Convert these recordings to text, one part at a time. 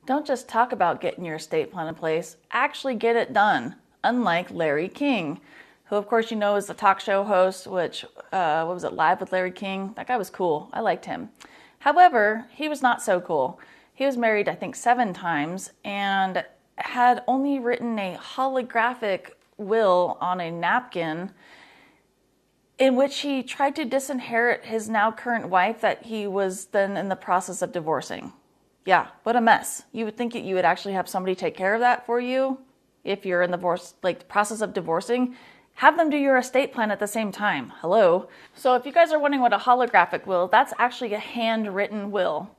Don't just talk about getting your estate plan in place, actually get it done. Unlike Larry King, who of course you know is the talk show host, which, what was it, Live with Larry King? That guy was cool. I liked him. However, he was not so cool. He was married, I think, 7 times and had only written a holographic will on a napkin in which he tried to disinherit his now current wife that he was then in the process of divorcing. Yeah, what a mess. You would think that you would actually have somebody take care of that for you if you're in the process of divorcing. Have them do your estate plan at the same time. Hello. So if you guys are wondering what a holographic will, that's actually a handwritten will,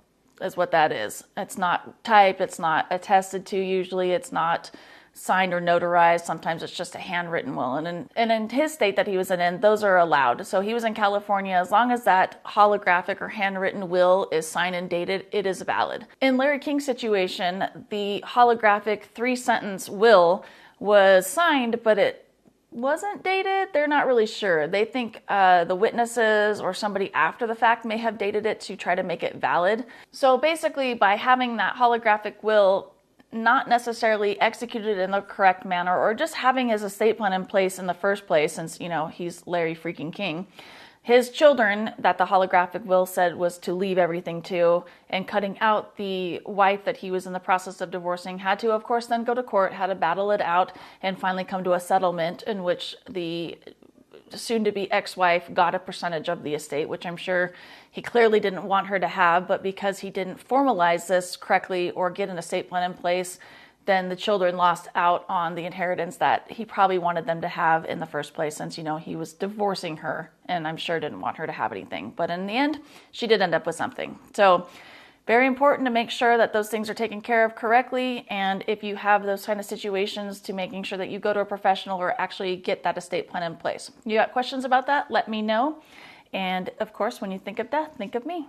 is what that is. It's not typed, it's not attested to usually, it's not signed or notarized. Sometimes it's just a handwritten will. And in his state that he was in, those are allowed. So he was in California. As long as that holographic or handwritten will is signed and dated, it is valid. In Larry King's situation, the holographic 3-sentence will was signed, but it wasn't dated. They're not really sure. They think the witnesses or somebody after the fact may have dated it to try to make it valid. So basically, by having that holographic will not necessarily executed in the correct manner, or just having his estate plan in place in the first place, since, you know, he's Larry freaking King, his children that the holographic will said was to leave everything to, and cutting out the wife that he was in the process of divorcing, had to, of course, then go to court, had to battle it out, and finally come to a settlement in which the soon-to-be ex-wife got a percentage of the estate, which I'm sure he clearly didn't want her to have, but because he didn't formalize this correctly or get an estate plan in place, then the children lost out on the inheritance that he probably wanted them to have in the first place, since, you know, he was divorcing her and I'm sure didn't want her to have anything. But in the end, she did end up with something. So very important to make sure that those things are taken care of correctly. And if you have those kind of situations, to making sure that you go to a professional or actually get that estate plan in place. You got questions about that? Let me know. And of course, when you think of death, think of me.